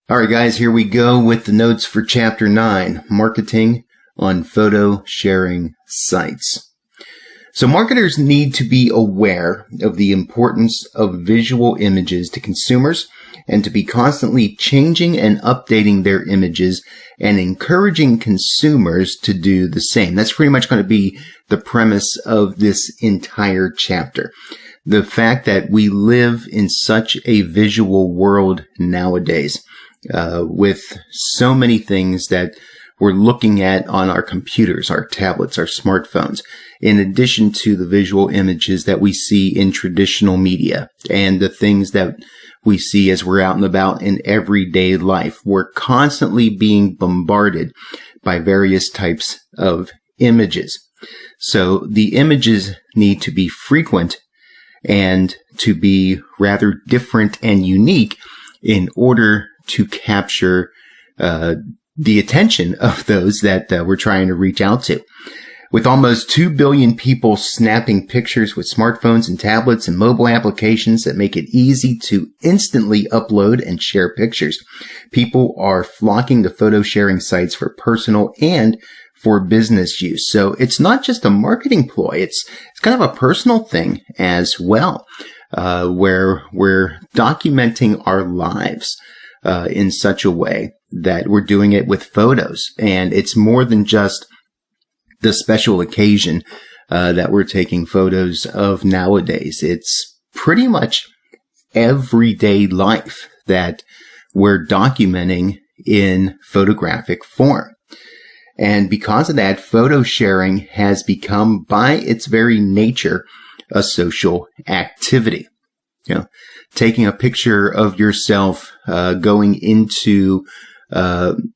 All right, guys, here we go with the notes for Chapter 9, Marketing on Photo Sharing Sites. So marketers need to be aware of the importance of visual images to consumers and to be constantly changing and updating their images and encouraging consumers to do the same. That's pretty much going to be the premise of this entire chapter. The fact that we live in such a visual world nowadays, with so many things that we're looking at on our computers, our tablets, our smartphones, in addition to the visual images that we see in traditional media and the things that we see as we're out and about in everyday life. We're constantly being bombarded by various types of images. So the images need to be frequent and to be rather different and unique in order to capture the attention of those that we're trying to reach out to. With almost 2 billion people snapping pictures with smartphones and tablets and mobile applications that make it easy to instantly upload and share pictures, people are flocking to photo sharing sites for personal and for business use. So it's not just a marketing ploy. It's kind of a personal thing as well, where we're documenting our lives in such a way that we're doing it with photos. And it's more than just the special occasion that we're taking photos of nowadays. It's pretty much everyday life that we're documenting in photographic form. And because of that, photo sharing has become, by its very nature, a social activity. You know, taking a picture of yourself going into town,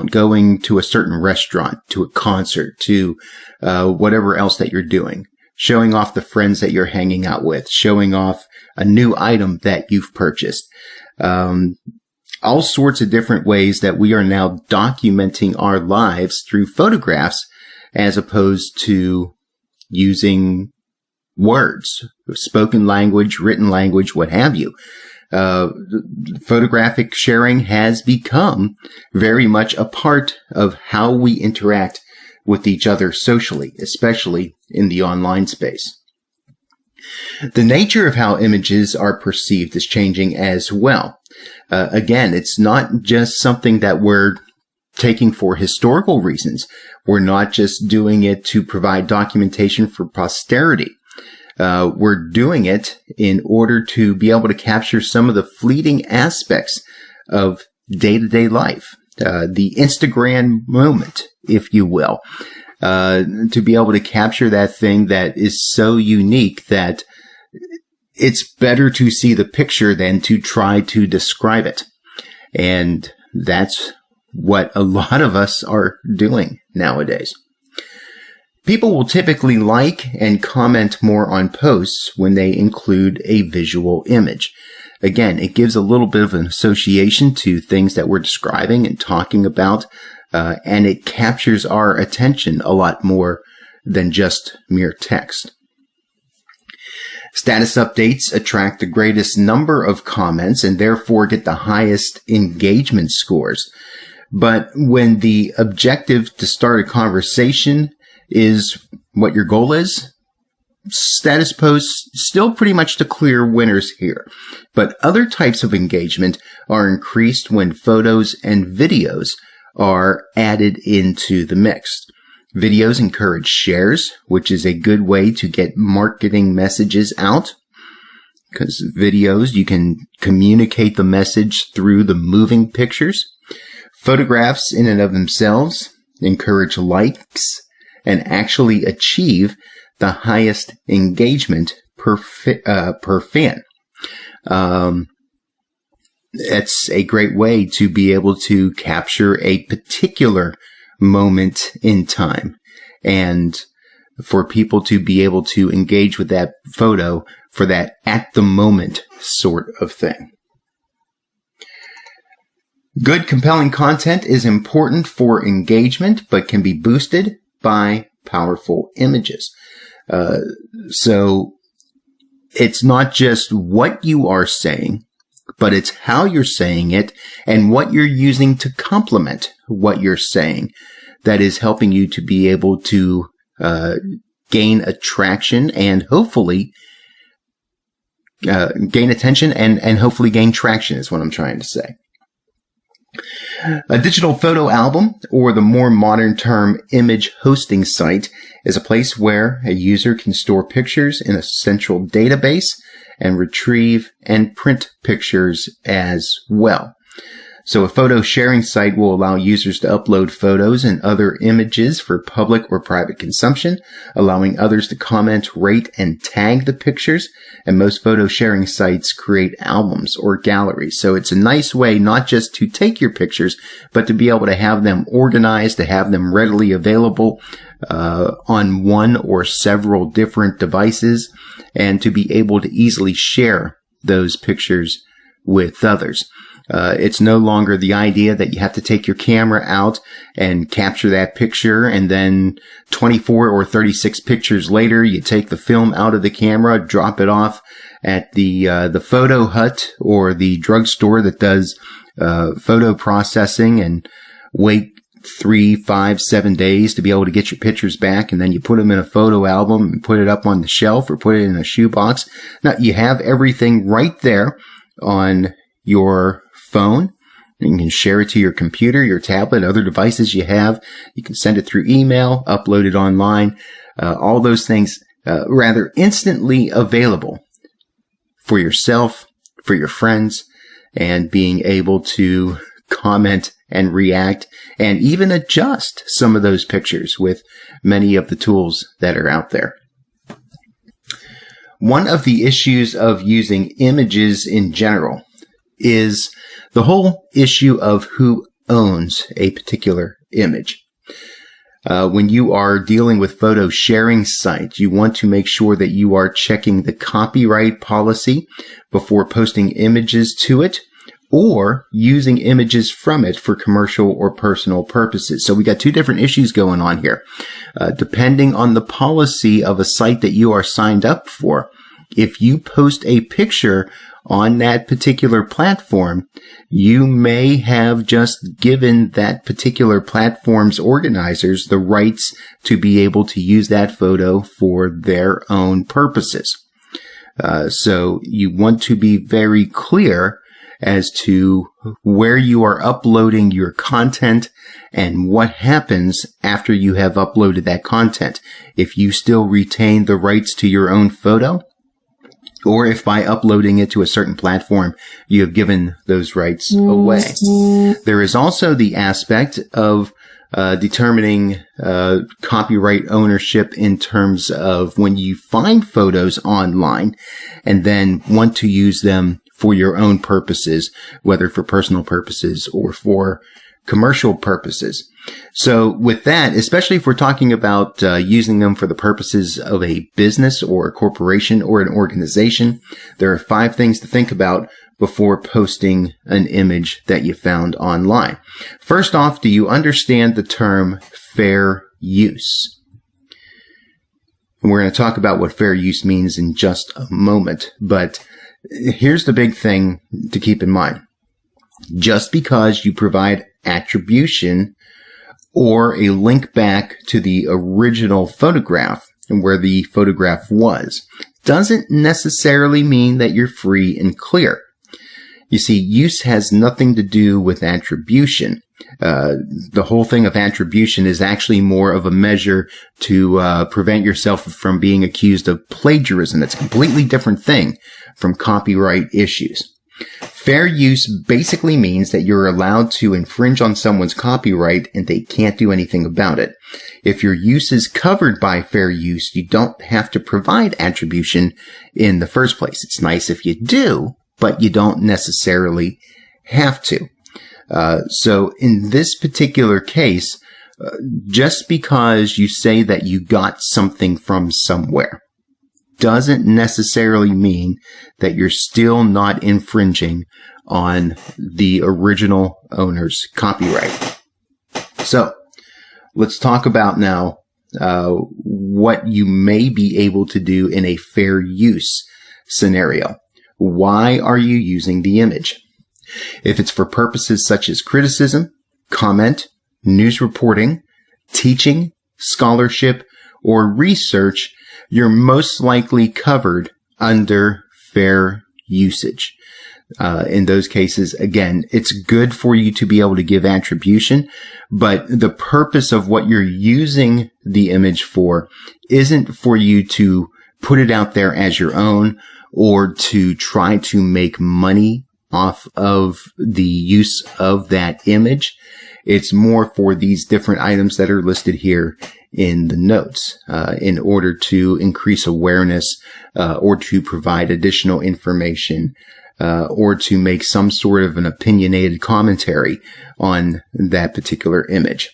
going to a certain restaurant, to a concert, to whatever else that you're doing, showing off the friends that you're hanging out with, showing off a new item that you've purchased. All sorts of different ways that we are now documenting our lives through photographs as opposed to using words, spoken language, written language, what have you. Photographic sharing has become very much a part of how we interact with each other socially, especially in the online space. The nature of how images are perceived is changing as well. Again, it's not just something that we're taking for historical reasons. We're not just doing it to provide documentation for posterity. We're doing it in order to be able to capture some of the fleeting aspects of day-to-day life, the Instagram moment, if you will, to be able to capture that thing that is so unique that it's better to see the picture than to try to describe it. And that's what a lot of us are doing nowadays. People will typically like and comment more on posts when they include a visual image. Again, it gives a little bit of an association to things that we're describing and talking about, and it captures our attention a lot more than just mere text. Status updates attract the greatest number of comments and therefore get the highest engagement scores. But when the objective to start a conversation is what your goal is, status posts still pretty much the clear winners here. But other types of engagement are increased when photos and videos are added into the mix. Videos encourage shares, which is a good way to get marketing messages out. Because videos, you can communicate the message through the moving pictures. Photographs in and of themselves encourage likes and actually achieve the highest engagement per fan. It's a great way to be able to capture a particular moment in time and for people to be able to engage with that photo for that at the moment sort of thing. Good, compelling content is important for engagement, but can be boosted by powerful images. So it's not just what you are saying, but it's how you're saying it and what you're using to complement what you're saying that is helping you to be able to gain attraction and hopefully gain attention and hopefully gain traction is what I'm trying to say. A digital photo album, or the more modern term image hosting site, is a place where a user can store pictures in a central database and retrieve and print pictures as well. So a photo sharing site will allow users to upload photos and other images for public or private consumption, allowing others to comment, rate, and tag the pictures. And most photo sharing sites create albums or galleries. So it's a nice way not just to take your pictures, but to be able to have them organized, to have them readily available on one or several different devices, and to be able to easily share those pictures with others. It's no longer the idea that you have to take your camera out and capture that picture, and then 24 or 36 pictures later, you take the film out of the camera, drop it off at the photo hut or the drugstore that does photo processing, and wait 3, 5, 7 days to be able to get your pictures back, and then you put them in a photo album and put it up on the shelf or put it in a shoebox. Now, you have everything right there on your phone. You can share it to your computer, your tablet, other devices you have. You can send it through email, upload it online, all those things rather instantly available for yourself, for your friends, and being able to comment and react and even adjust some of those pictures with many of the tools that are out there. One of the issues of using images in general is the whole issue of who owns a particular image. When you are dealing with photo sharing sites, you want to make sure that you are checking the copyright policy before posting images to it or using images from it for commercial or personal purposes. So we got two different issues going on here. Depending on the policy of a site that you are signed up for, if you post a picture on that particular platform, you may have just given that particular platform's organizers the rights to be able to use that photo for their own purposes. So you want to be very clear as to where you are uploading your content and what happens after you have uploaded that content. If you still retain the rights to your own photo, or if by uploading it to a certain platform, you have given those rights away. There is also the aspect of determining copyright ownership in terms of when you find photos online and then want to use them for your own purposes, whether for personal purposes or for commercial purposes. So with that, especially if we're talking about using them for the purposes of a business or a corporation or an organization, there are 5 things to think about before posting an image that you found online. First off, do you understand the term fair use? And we're going to talk about what fair use means in just a moment, but here's the big thing to keep in mind. Just because you provide attribution or a link back to the original photograph and where the photograph was doesn't necessarily mean that you're free and clear. You see, use has nothing to do with attribution. The whole thing of attribution is actually more of a measure to prevent yourself from being accused of plagiarism. It's a completely different thing from copyright issues. Fair use basically means that you're allowed to infringe on someone's copyright and they can't do anything about it. If your use is covered by fair use, you don't have to provide attribution in the first place. It's nice if you do, but you don't necessarily have to. So in this particular case, just because you say that you got something from somewhere doesn't necessarily mean that you're still not infringing on the original owner's copyright. So let's talk about now what you may be able to do in a fair use scenario. why are you using the image? If it's for purposes such as criticism, comment, news reporting, teaching, scholarship, or research, you're most likely covered under fair usage. In those cases, again, it's good for you to be able to give attribution, but the purpose of what you're using the image for isn't for you to put it out there as your own or to try to make money off of the use of that image. It's more for these different items that are listed here in the notes, in order to increase awareness, or to provide additional information, or to make some sort of an opinionated commentary on that particular image.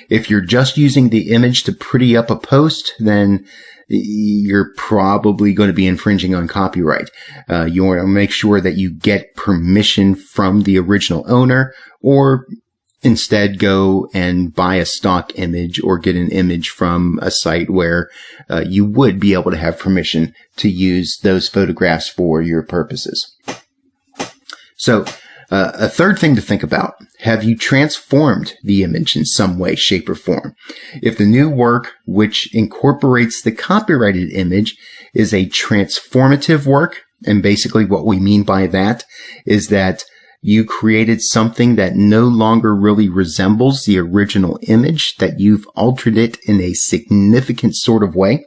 If you're just using the image to pretty up a post, then you're probably going to be infringing on copyright. You want to make sure that you get permission from the original owner, or instead go and buy a stock image or get an image from a site where you would be able to have permission to use those photographs for your purposes. So, a third thing to think about, have you transformed the image in some way, shape, or form? If the new work, which incorporates the copyrighted image, is a transformative work, and basically what we mean by that is that you created something that no longer really resembles the original image, that you've altered it in a significant sort of way,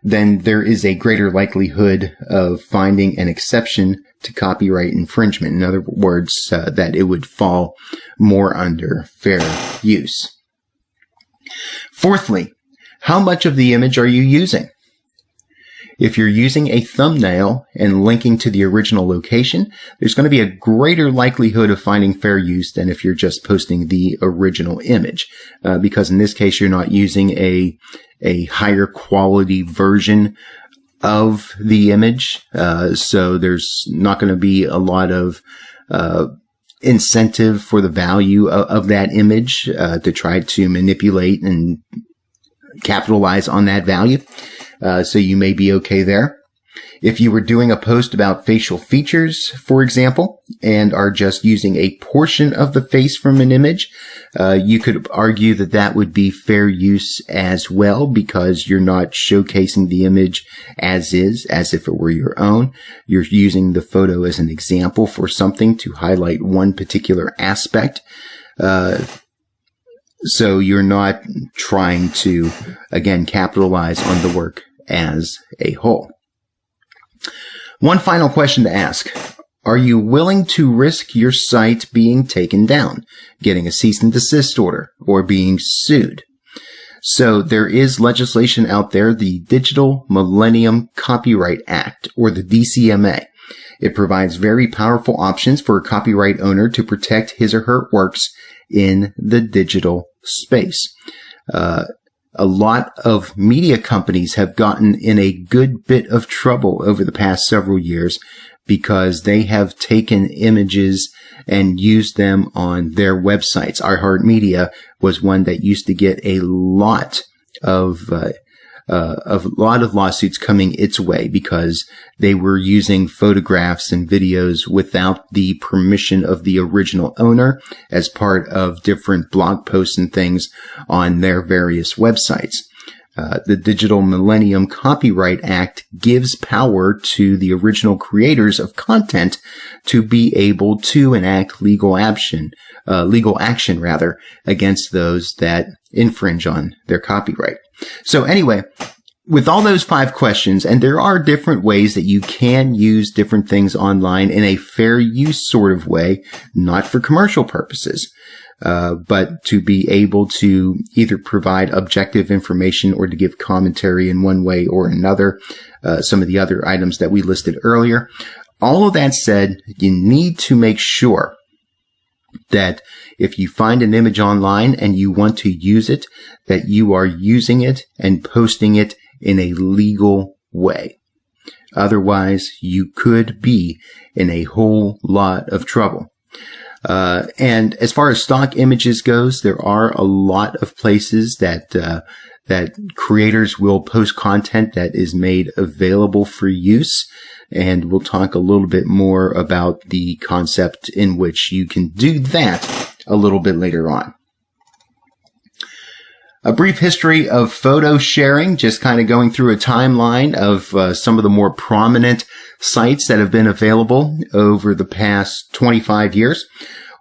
then there is a greater likelihood of finding an exception to copyright infringement. In other words, that it would fall more under fair use. Fourthly, how much of the image are you using? If you're using a thumbnail and linking to the original location, there's going to be a greater likelihood of finding fair use than if you're just posting the original image, because in this case, you're not using a higher quality version of the image. So there's not going to be a lot of incentive for the value of that image to try to manipulate and capitalize on that value. So you may be okay there. If you were doing a post about facial features, for example, and are just using a portion of the face from an image, you could argue that that would be fair use as well, because you're not showcasing the image as is, as if it were your own. You're using the photo as an example for something to highlight one particular aspect. So you're not trying to, again, capitalize on the work as a whole. One final question to ask. Are you willing to risk your site being taken down, getting a cease and desist order, or being sued? So there is legislation out there, the Digital Millennium Copyright Act, or the DCMA. It provides very powerful options for a copyright owner to protect his or her works in the digital space. A lot of media companies have gotten in a good bit of trouble over the past several years because they have taken images and used them on their websites. iHeartMedia was one that used to get a lot of lawsuits coming its way because they were using photographs and videos without the permission of the original owner as part of different blog posts and things on their various websites. The Digital Millennium Copyright Act gives power to the original creators of content to be able to enact legal action against those that infringe on their copyright. So anyway, with all those 5 questions, and there are different ways that you can use different things online in a fair use sort of way, not for commercial purposes, but to be able to either provide objective information or to give commentary in one way or another, some of the other items that we listed earlier. All of that said, you need to make sure that if you find an image online and you want to use it, that you are using it and posting it in a legal way. Otherwise, you could be in a whole lot of trouble. And as far as stock images goes, there are a lot of places that that creators will post content that is made available for use. And we'll talk a little bit more about the concept in which you can do that a little bit later on. A brief history of photo sharing, just kind of going through a timeline of some of the more prominent sites that have been available over the past 25 years.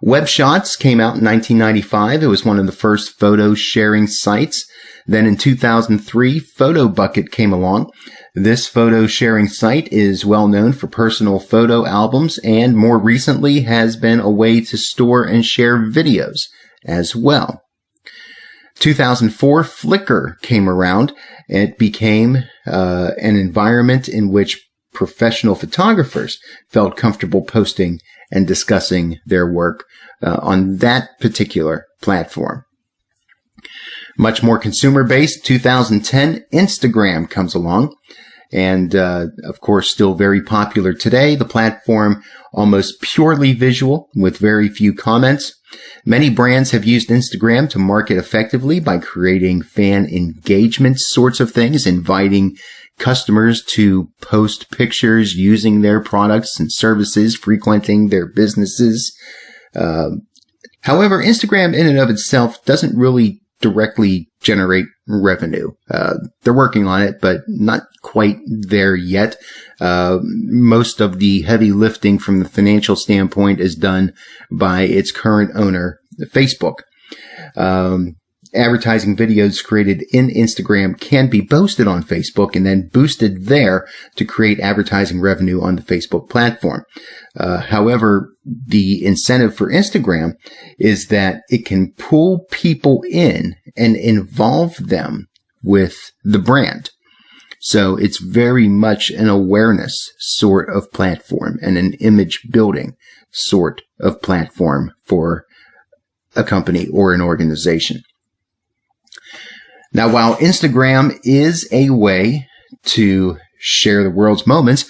WebShots came out in 1995. It was one of the first photo sharing sites. Then in 2003, PhotoBucket came along. This photo sharing site is well known for personal photo albums and more recently has been a way to store and share videos as well. 2004, Flickr came around. It became an environment in which professional photographers felt comfortable posting and discussing their work on that particular platform. Much more consumer-based, 2010, Instagram comes along. And, of course, still very popular today. The platform almost purely visual with very few comments. Many brands have used Instagram to market effectively by creating fan engagement sorts of things, inviting customers to post pictures using their products and services, frequenting their businesses. However, Instagram in and of itself doesn't really directly generate revenue. They're working on it, but not quite there yet. Most of the heavy lifting from the financial standpoint is done by its current owner, Facebook. Advertising videos created in Instagram can be posted on Facebook and then boosted there to create advertising revenue on the Facebook platform. However, the incentive for Instagram is that it can pull people in and involve them with the brand. So it's very much an awareness sort of platform and an image building sort of platform for a company or an organization. Now, while Instagram is a way to share the world's moments,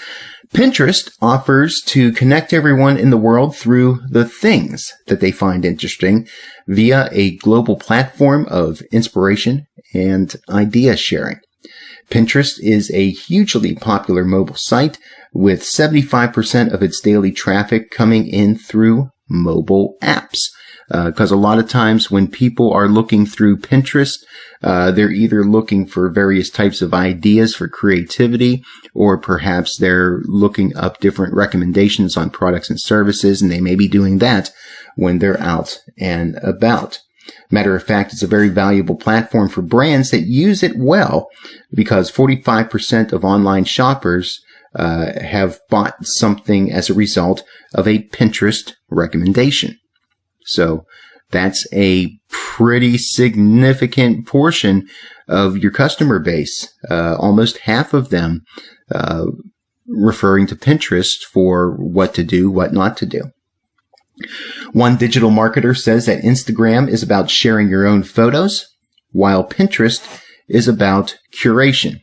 Pinterest offers to connect everyone in the world through the things that they find interesting via a global platform of inspiration and idea sharing. Pinterest is a hugely popular mobile site with 75% of its daily traffic coming in through mobile apps. Because a lot of times when people are looking through Pinterest, they're either looking for various types of ideas for creativity, or perhaps they're looking up different recommendations on products and services, and they may be doing that when they're out and about. Matter of fact, it's a very valuable platform for brands that use it well, because 45% of online shoppers have bought something as a result of a Pinterest recommendation. So that's a pretty significant portion of your customer base, almost half of them referring to Pinterest for what to do, what not to do. One digital marketer says that Instagram is about sharing your own photos, while Pinterest is about curation.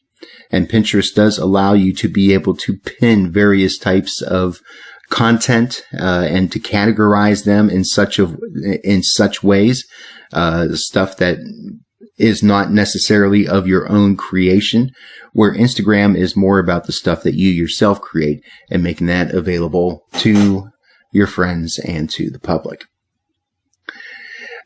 And Pinterest does allow you to be able to pin various types of content and to categorize them in such ways, stuff that is not necessarily of your own creation, where Instagram is more about the stuff that you yourself create and making that available to your friends and to the public.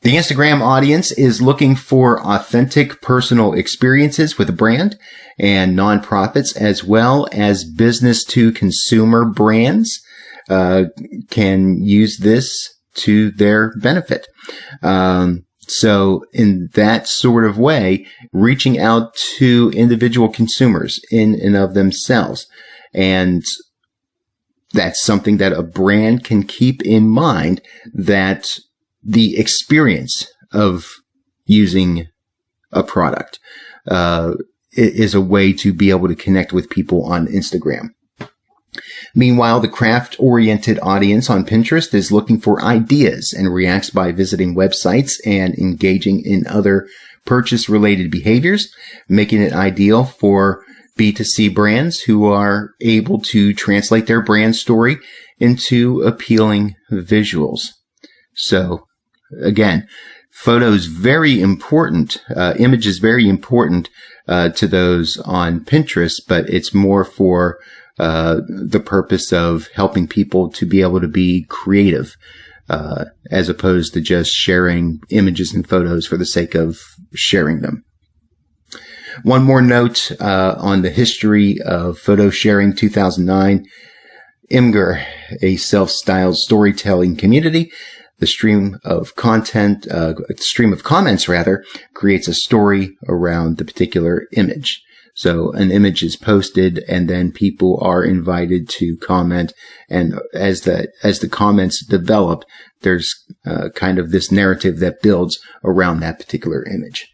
The Instagram audience is looking for authentic personal experiences with a brand and nonprofits, as well as business to consumer brands can use this to their benefit. So in that sort of way, reaching out to individual consumers in and of themselves. And that's something that a brand can keep in mind, that the experience of using a product is a way to be able to connect with people on Instagram. Meanwhile, the craft-oriented audience on Pinterest is looking for ideas and reacts by visiting websites and engaging in other purchase-related behaviors, making it ideal for B2C brands who are able to translate their brand story into appealing visuals. So, again, Photos very important. Images very important to those on Pinterest, but it's more for the purpose of helping people to be able to be creative, as opposed to just sharing images and photos for the sake of sharing them. One more note on the history of photo sharing. 2009, Imgur, a self-styled storytelling community, the stream of comments creates a story around the particular image. So an image is posted and then people are invited to comment. And as the comments develop, there's kind of this narrative that builds around that particular image.